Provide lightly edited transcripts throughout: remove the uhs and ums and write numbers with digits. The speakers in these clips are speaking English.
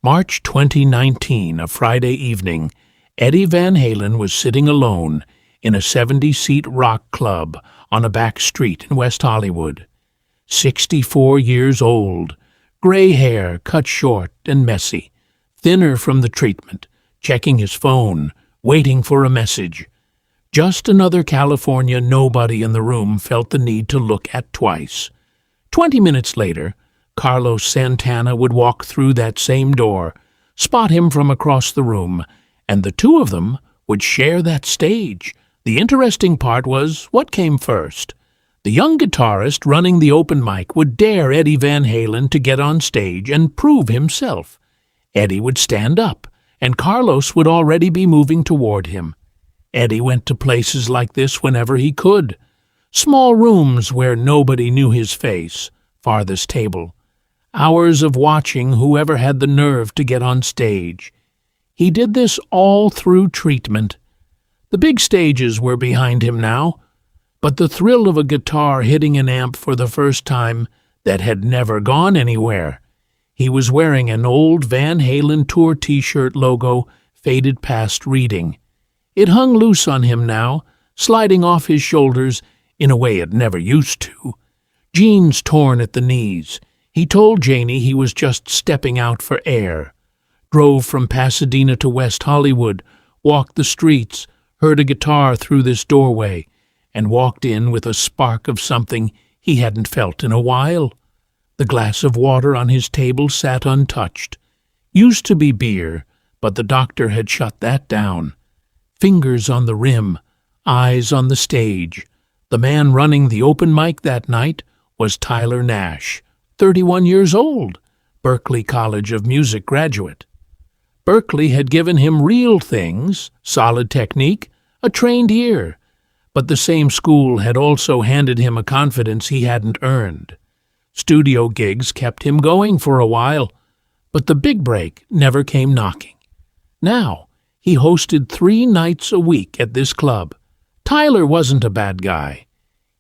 March 2019, a Friday evening, Eddie Van Halen was sitting alone in a 70-seat rock club on a back street in West Hollywood. 64 years old, gray hair cut short and messy, thinner from the treatment, checking his phone, waiting for a message. Just another California nobody in the room felt the need to look at twice. 20 minutes later, Carlos Santana would walk through that same door, spot him from across the room, and the two of them would share that stage. The interesting part was what came first. The young guitarist running the open mic would dare Eddie Van Halen to get on stage and prove himself. Eddie would stand up, and Carlos would already be moving toward him. Eddie went to places like this whenever he could. Small rooms where nobody knew his face, farthest table. Hours of watching whoever had the nerve to get on stage. He did this all through treatment. The big stages were behind him now, but the thrill of a guitar hitting an amp for the first time that had never gone anywhere. He was wearing an old Van Halen tour t-shirt logo faded past reading. It hung loose on him now, sliding off his shoulders in a way it never used to. Jeans torn at the knees. He told Janie he was just stepping out for air. Drove from Pasadena to West Hollywood, walked the streets, heard a guitar through this doorway, and walked in with a spark of something he hadn't felt in a while. The glass of water on his table sat untouched. Used to be beer, but the doctor had shut that down. Fingers on the rim, eyes on the stage. The man running the open mic that night was Tyler Nash, 31 years old, Berklee College of Music graduate. Berklee had given him real things, solid technique, a trained ear, but the same school had also handed him a confidence he hadn't earned. Studio gigs kept him going for a while, but the big break never came knocking. Now, he hosted 3 nights a week at this club. Tyler wasn't a bad guy.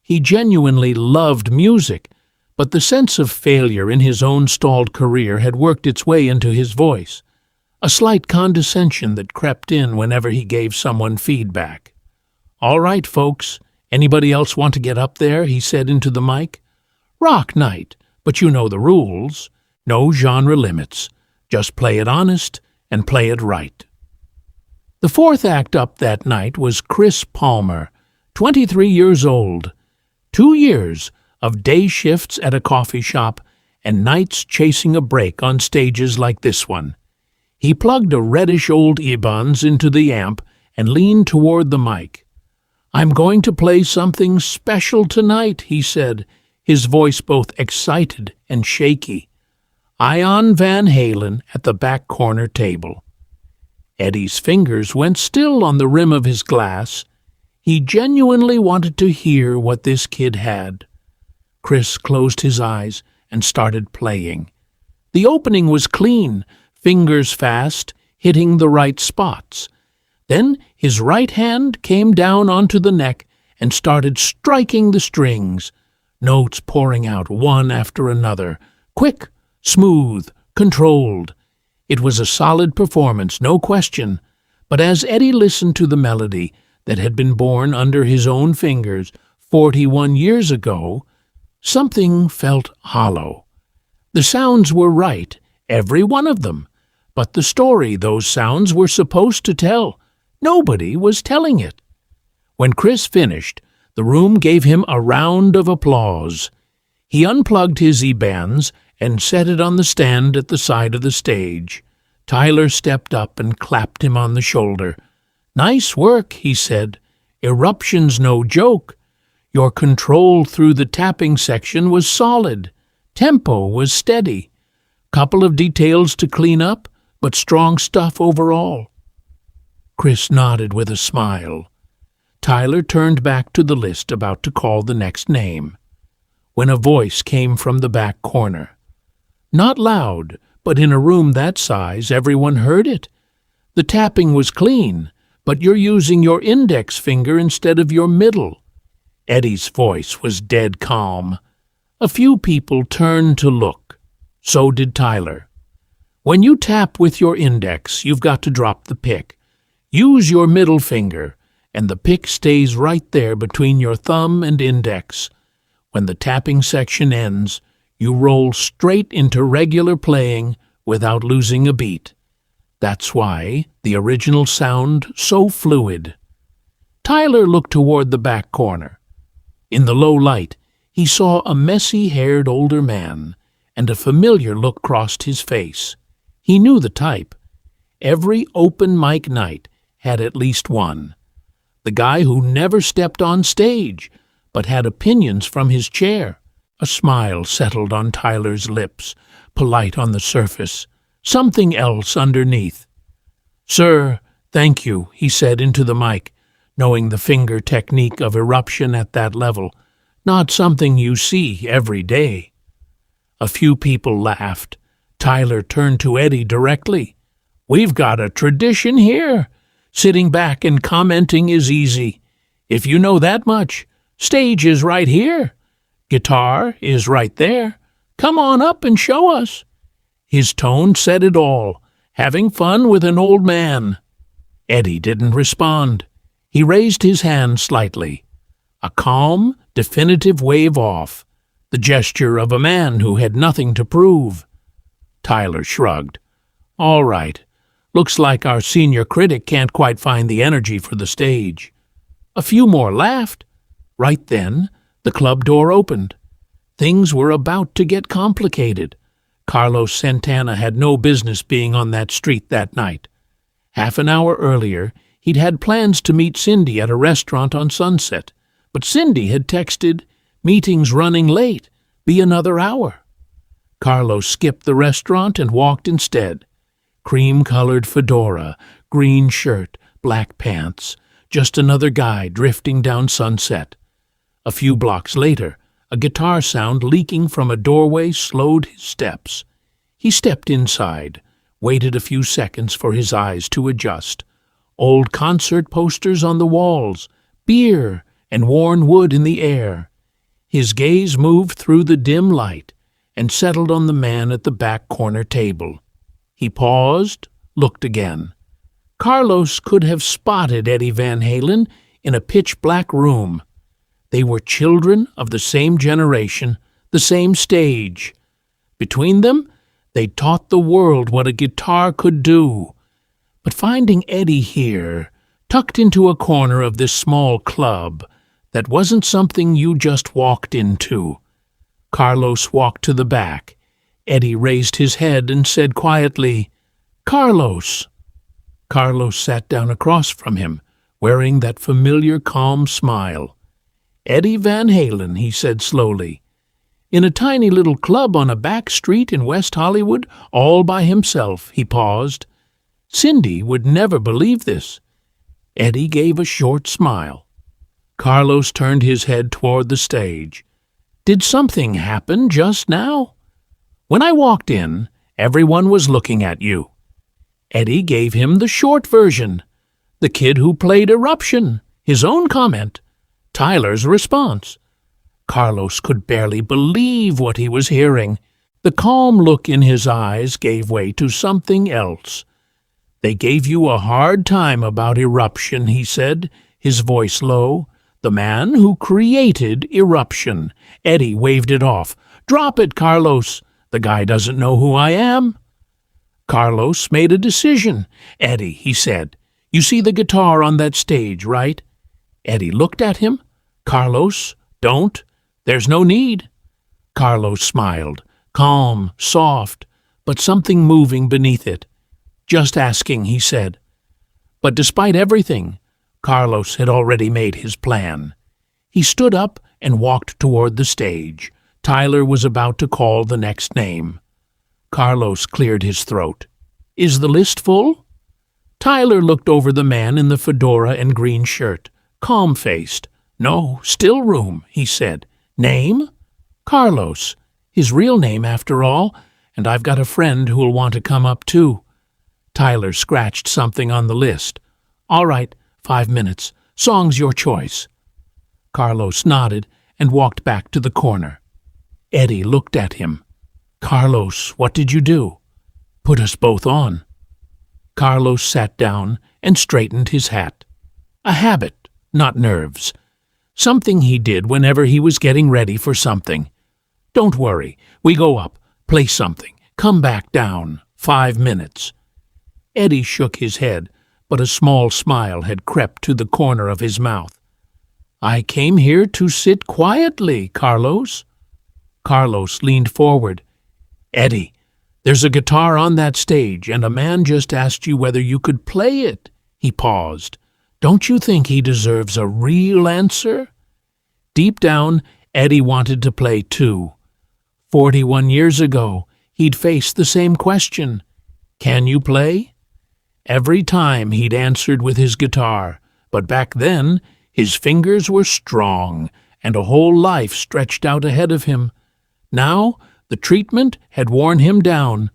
He genuinely loved music, but the sense of failure in his own stalled career had worked its way into his voice, a slight condescension that crept in whenever he gave someone feedback. "All right, folks, anybody else want to get up there?" he said into the mic. "Rock night, but you know the rules. No genre limits. Just play it honest and play it right." The fourth act up that night was Chris Palmer, 23 years old. 2 years of day shifts at a coffee shop and nights chasing a break on stages like this one. He plugged a reddish old Ibanez into the amp and leaned toward the mic. "I'm going to play something special tonight," he said, his voice both excited and shaky. Ian Van Halen at the back corner table. Eddie's fingers went still on the rim of his glass. He genuinely wanted to hear what this kid had. Chris closed his eyes and started playing. The opening was clean, fingers fast, hitting the right spots. Then his right hand came down onto the neck and started striking the strings, notes pouring out one after another, quick, smooth, controlled. It was a solid performance, no question, but as Eddie listened to the melody that had been born under his own fingers 41 years ago, something felt hollow. The sounds were right, every one of them, but the story those sounds were supposed to tell, nobody was telling it. When Chris finished, the room gave him a round of applause. He unplugged his Ibanez and set it on the stand at the side of the stage. Tyler stepped up and clapped him on the shoulder. "Nice work," he said. "Eruption's no joke. Your control through the tapping section was solid. Tempo was steady. Couple of details to clean up, but strong stuff overall." Chris nodded with a smile. Tyler turned back to the list about to call the next name, when a voice came from the back corner. Not loud, but in a room that size, everyone heard it. The tapping was clean, but you're using your index finger instead of your middle. Eddie's voice was dead calm. A few people turned to look. So did Tyler. When you tap with your index, you've got to drop the pick. Use your middle finger, and the pick stays right there between your thumb and index. When the tapping section ends, you roll straight into regular playing without losing a beat. That's why the original sound so fluid. Tyler looked toward the back corner. In the low light, he saw a messy-haired older man, and a familiar look crossed his face. He knew the type. Every open mic night had at least one. The guy who never stepped on stage, but had opinions from his chair. A smile settled on Tyler's lips, polite on the surface, something else underneath. "Sir, thank you," he said into the mic, knowing the finger technique of eruption at that level, not something you see every day. A few people laughed. Tyler turned to Eddie directly. "We've got a tradition here. Sitting back and commenting is easy. If you know that much, stage is right here. Guitar is right there. Come on up and show us." His tone said it all, having fun with an old man. Eddie didn't respond. He raised his hand slightly. A calm, definitive wave off, the gesture of a man who had nothing to prove. Tyler shrugged. "All right. Looks like our senior critic can't quite find the energy for the stage." A few more laughed. Right then, the club door opened. Things were about to get complicated. Carlos Santana had no business being on that street that night. Half an hour earlier, he'd had plans to meet Cindy at a restaurant on Sunset, but Cindy had texted, "Meeting's running late. Be another hour." Carlos skipped the restaurant and walked instead. Cream-colored fedora, green shirt, black pants, just another guy drifting down Sunset. A few blocks later, a guitar sound leaking from a doorway slowed his steps. He stepped inside, waited a few seconds for his eyes to adjust. Old concert posters on the walls, beer and worn wood in the air. His gaze moved through the dim light and settled on the man at the back corner table. He paused, looked again. Carlos could have spotted Eddie Van Halen in a pitch-black room. They were children of the same generation, the same stage. Between them, they taught the world what a guitar could do. But finding Eddie here, tucked into a corner of this small club, that wasn't something you just walked into. Carlos walked to the back. Eddie raised his head and said quietly, "Carlos." Carlos sat down across from him, wearing that familiar calm smile. "Eddie Van Halen," he said slowly. "In a tiny little club on a back street in West Hollywood, all by himself," he paused. "Cindy would never believe this." Eddie gave a short smile. Carlos turned his head toward the stage. "Did something happen just now?" "When I walked in, everyone was looking at you." Eddie gave him the short version. The kid who played Eruption, his own comment, Tyler's response. Carlos could barely believe what he was hearing. The calm look in his eyes gave way to something else. "They gave you a hard time about Eruption," he said, his voice low. "The man who created Eruption." Eddie waved it off. "Drop it, Carlos. The guy doesn't know who I am." Carlos made a decision. "Eddie," he said, "you see the guitar on that stage, right?" Eddie looked at him. "Carlos, don't. There's no need." Carlos smiled, calm, soft, but something moving beneath it. "Just asking," he said. But despite everything, Carlos had already made his plan. He stood up and walked toward the stage. Tyler was about to call the next name. Carlos cleared his throat. "Is the list full?" Tyler looked over the man in the fedora and green shirt, calm-faced. "No, still room," he said. "Name?" "Carlos. His real name, after all, and I've got a friend who'll want to come up too." Tyler scratched something on the list. "All right, 5 minutes. Song's your choice." Carlos nodded and walked back to the corner. Eddie looked at him. "Carlos, what did you do?" Put us both on." Carlos sat down and straightened his hat. A habit, not nerves. Something he did whenever he was getting ready for something. "Don't worry. We go up, play something, come back down. 5 minutes." Eddie shook his head, but a small smile had crept to the corner of his mouth. "I came here to sit quietly, Carlos." Carlos leaned forward. "Eddie, there's a guitar on that stage, and a man just asked you whether you could play it." He paused. "Don't you think he deserves a real answer?" Deep down, Eddie wanted to play too. 41 years ago, he'd faced the same question. "Can you play?" Every time he'd answered with his guitar, but back then his fingers were strong and a whole life stretched out ahead of him. Now the treatment had worn him down.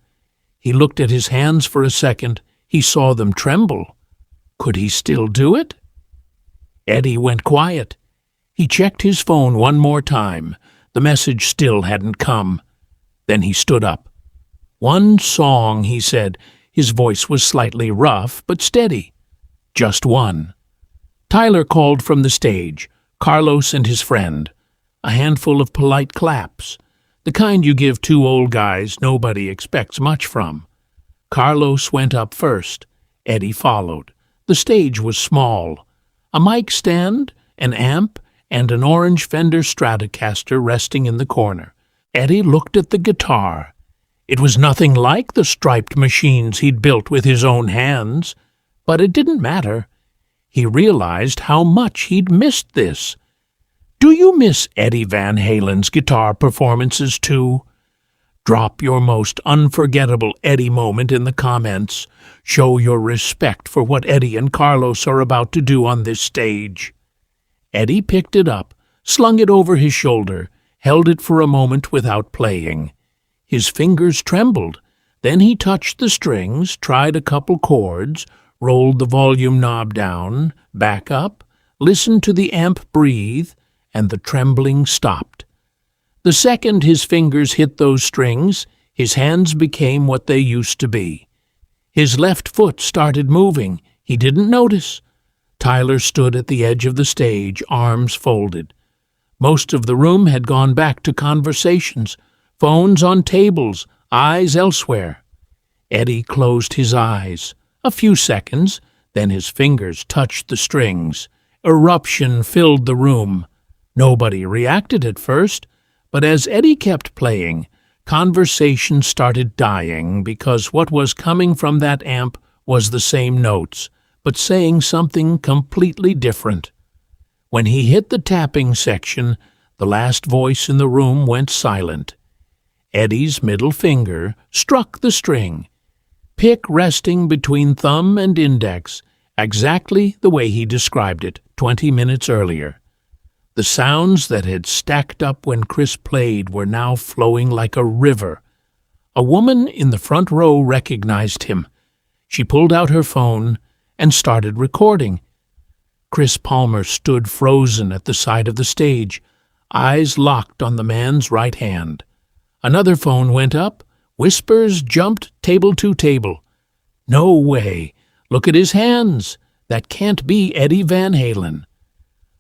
He looked at his hands for a second. He saw them tremble. Could he still do it? Eddie went quiet. He checked his phone one more time. The message still hadn't come. Then he stood up. "One song," he said. His voice was slightly rough, but steady. "Just one." Tyler called from the stage, Carlos and his friend. A handful of polite claps, the kind you give two old guys nobody expects much from. Carlos went up first. Eddie followed. The stage was small. A mic stand, an amp, and an orange Fender Stratocaster resting in the corner. Eddie looked at the guitar. It was nothing like the striped machines he'd built with his own hands, but it didn't matter. He realized how much he'd missed this. Do you miss Eddie Van Halen's guitar performances too? Drop your most unforgettable Eddie moment in the comments. Show your respect for what Eddie and Carlos are about to do on this stage. Eddie picked it up, slung it over his shoulder, held it for a moment without playing. His fingers trembled. Then he touched the strings, tried a couple chords, rolled the volume knob down, back up, listened to the amp breathe, and the trembling stopped. The second his fingers hit those strings, his hands became what they used to be. His left foot started moving. He didn't notice. Tyler stood at the edge of the stage, arms folded. Most of the room had gone back to conversations, phones on tables, eyes elsewhere. Eddie closed his eyes. A few seconds, then his fingers touched the strings. Eruption filled the room. Nobody reacted at first, but as Eddie kept playing, conversation started dying because what was coming from that amp was the same notes, but saying something completely different. When he hit the tapping section, the last voice in the room went silent. Eddie's middle finger struck the string, pick resting between thumb and index, exactly the way he described it 20 minutes earlier. The sounds that had stacked up when Chris played were now flowing like a river. A woman in the front row recognized him. She pulled out her phone and started recording. Chris Palmer stood frozen at the side of the stage, eyes locked on the man's right hand. Another phone went up. Whispers jumped table to table. "No way! Look at his hands! That can't be Eddie Van Halen."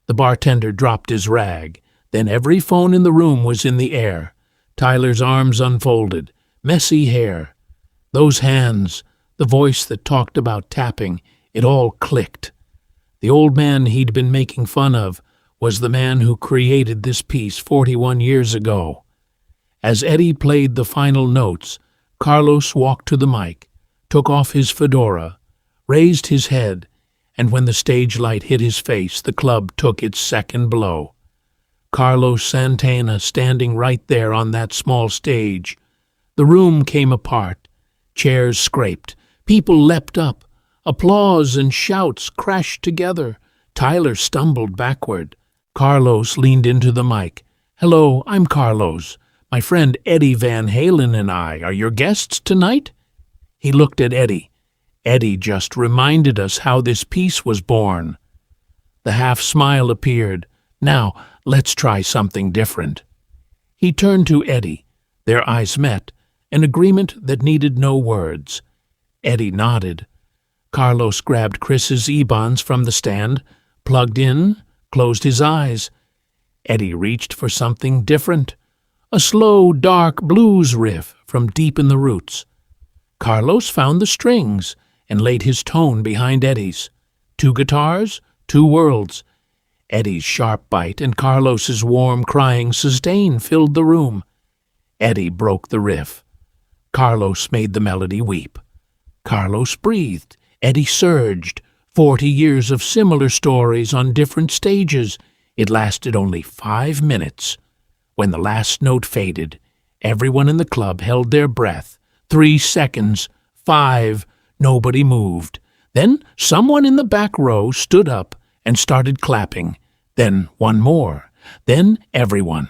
The bartender dropped his rag. Then every phone in the room was in the air. Tyler's arms unfolded. Messy hair. Those hands, the voice that talked about tapping, it all clicked. The old man he'd been making fun of was the man who created this piece 41 years ago. As Eddie played the final notes, Carlos walked to the mic, took off his fedora, raised his head, and when the stage light hit his face, the club took its second blow. Carlos Santana standing right there on that small stage. The room came apart. Chairs scraped. People leapt up. Applause and shouts crashed together. Tyler stumbled backward. Carlos leaned into the mic. "Hello, I'm Carlos. My friend Eddie Van Halen and I are your guests tonight?" He looked at Eddie. Eddie just reminded us how this piece was born. The half-smile appeared. "Now, let's try something different." He turned to Eddie. Their eyes met, an agreement that needed no words. Eddie nodded. Carlos grabbed Chris's ebons from the stand, plugged in, closed his eyes. Eddie reached for something different, a slow, dark blues riff from deep in the roots. Carlos found the strings and laid his tone behind Eddie's. 2 guitars, 2 worlds. Eddie's sharp bite and Carlos's warm, crying sustain filled the room. Eddie broke the riff. Carlos made the melody weep. Carlos breathed. Eddie surged. 40 years of similar stories on different stages. It lasted only 5 minutes. When the last note faded, everyone in the club held their breath. 3 seconds. 5. Nobody moved. Then someone in the back row stood up and started clapping. Then one more. Then everyone.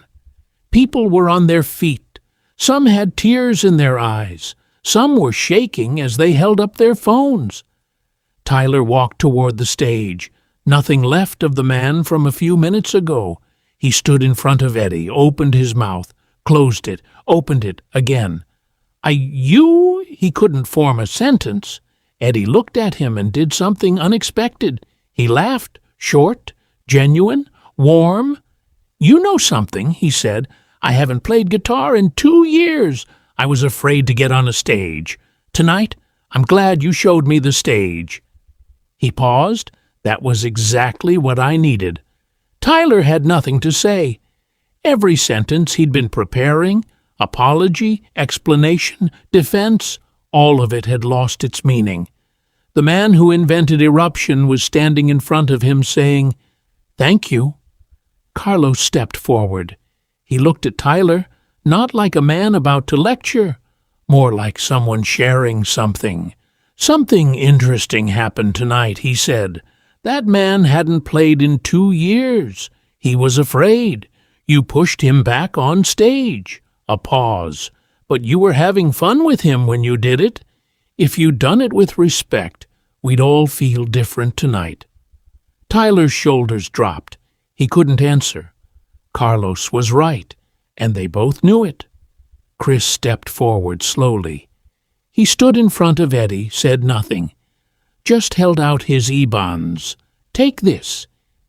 People were on their feet. Some had tears in their eyes. Some were shaking as they held up their phones. Tyler walked toward the stage. Nothing left of the man from a few minutes ago. He stood in front of Eddie, opened his mouth, closed it, opened it again. You? He couldn't form a sentence. Eddie looked at him and did something unexpected. He laughed, short, genuine, warm. You know something, he said. I haven't played guitar in 2 years. I was afraid to get on a stage. Tonight, I'm glad you showed me the stage. He paused. That was exactly what I needed. Tyler had nothing to say. Every sentence he'd been preparing, apology, explanation, defense, all of it had lost its meaning. The man who invented eruption was standing in front of him saying, "Thank you." Carlos stepped forward. He looked at Tyler, not like a man about to lecture, more like someone sharing something. "Something interesting happened tonight," he said. "That man hadn't played in 2 years. He was afraid. You pushed him back on stage." A pause. "But you were having fun with him when you did it. If you'd done it with respect, we'd all feel different tonight." Tyler's shoulders dropped. He couldn't answer. Carlos was right, and they both knew it. Chris stepped forward slowly. He stood in front of Eddie, said nothing, just held out his ebons. "Take this.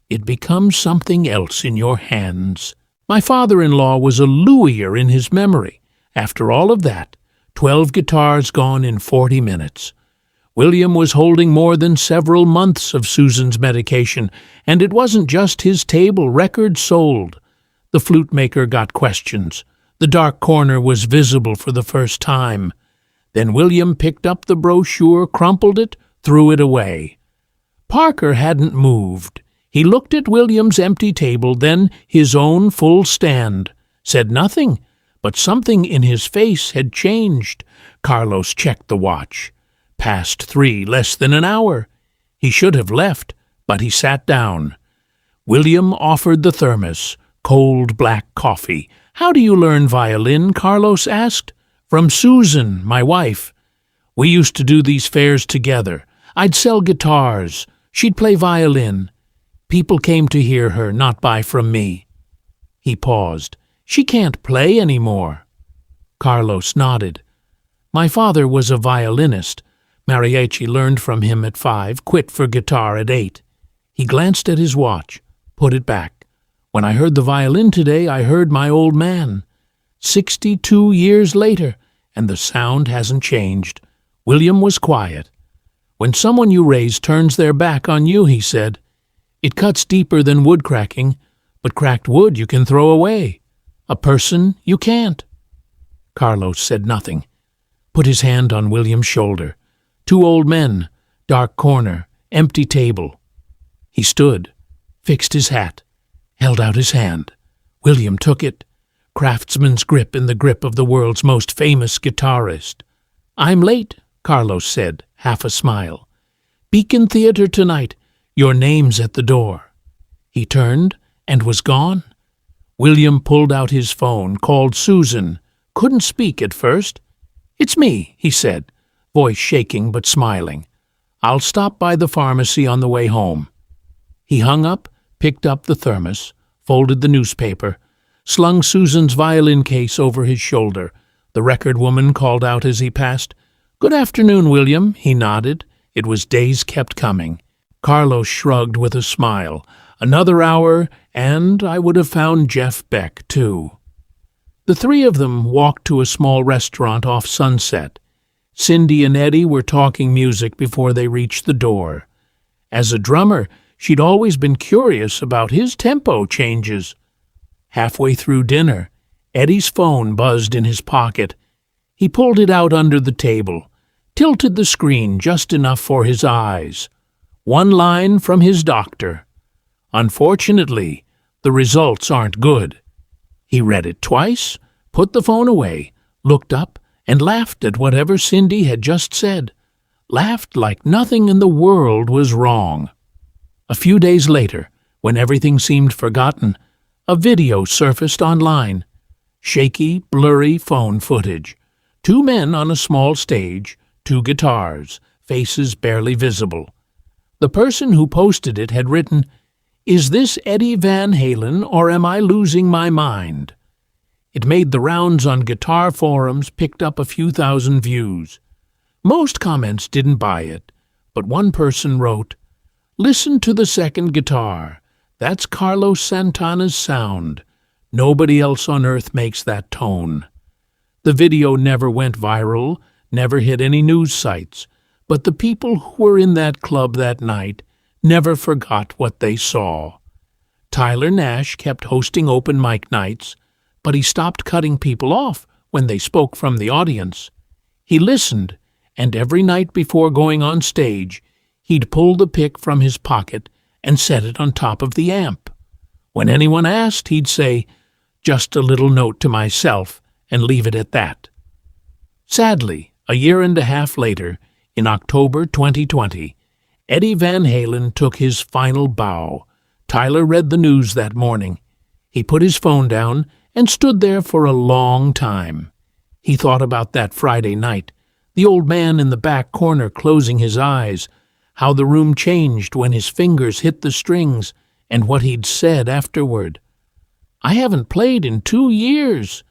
It becomes something else in your hands. My father-in-law was a Louier in his memory. After all of that, 12 guitars gone in 40 minutes. William was holding more than several months of Susan's medication, and it wasn't just his table. Records sold. The flute maker got questions. The dark corner was visible for the first time. Then William picked up the brochure, crumpled it, threw it away. Parker hadn't moved. He looked at William's empty table, then his own full stand, said nothing, but something in his face had changed. Carlos checked the watch. Past 3, less than an hour. He should have left, but he sat down. William offered the thermos, cold black coffee. "How do you learn violin?" Carlos asked. "From Susan, my wife. We used to do these fairs together. I'd sell guitars. She'd play violin. People came to hear her, not buy from me." He paused. "She can't play any more." Carlos nodded. "My father was a violinist. Mariachi learned from him at 5, quit for guitar at 8. He glanced at his watch, put it back. When I heard the violin today, I heard my old man. 62 years later, and the sound hasn't changed." William was quiet. "When someone you raise turns their back on you," he said, "it cuts deeper than wood cracking, but cracked wood you can throw away. A person you can't." Carlos said nothing, put his hand on William's shoulder. 2 old men, dark corner, empty table. He stood, fixed his hat, held out his hand. William took it, craftsman's grip in the grip of the world's most famous guitarist. "I'm late," Carlos said, half a smile. "Beacon Theater tonight. Your name's at the door." He turned and was gone. William pulled out his phone, called Susan. Couldn't speak at first. "It's me," he said, voice shaking but smiling. "I'll stop by the pharmacy on the way home." He hung up, picked up the thermos, folded the newspaper, slung Susan's violin case over his shoulder, The record woman called out as he passed. "Good afternoon, William." He nodded. It was days kept coming. Carlos shrugged with a smile. Another hour, and I would have found Jeff Beck, too. The three of them walked to a small restaurant off Sunset. Cindy and Eddie were talking music before they reached the door. As a drummer, she'd always been curious about his tempo changes. Halfway through dinner, Eddie's phone buzzed in his pocket. He pulled it out under the table, tilted the screen just enough for his eyes. One line from his doctor. "Unfortunately, the results aren't good." He read it twice, put the phone away, looked up, and laughed at whatever Cindy had just said. Laughed like nothing in the world was wrong. A few days later, when everything seemed forgotten, a video surfaced online. Shaky, blurry phone footage. Two men on a small stage, two guitars, faces barely visible. The person who posted it had written, "Is this Eddie Van Halen, or am I losing my mind?" It made the rounds on guitar forums, picked up a few thousand views. Most comments didn't buy it, but one person wrote, "Listen to the second guitar. That's Carlos Santana's sound. Nobody else on earth makes that tone." The video never went viral, never hit any news sites, but the people who were in that club that night never forgot what they saw. Tyler Nash kept hosting open mic nights, but he stopped cutting people off when they spoke from the audience. He listened, and every night before going on stage, he'd pull the pick from his pocket and set it on top of the amp. When anyone asked, he'd say, "Just a little note to myself," and leave it at that. Sadly, a year and a half later, in October 2020, Eddie Van Halen took his final bow. Tyler read the news that morning. He put his phone down and stood there for a long time. He thought about that Friday night, the old man in the back corner closing his eyes, how the room changed when his fingers hit the strings, and what he'd said afterward. "I haven't played in 2 years.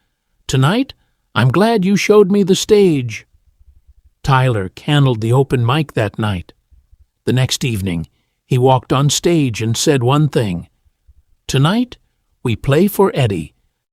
Tonight, I'm glad you showed me the stage." Tyler candled the open mic that night. The next evening, he walked on stage and said one thing. "Tonight, we play for Eddie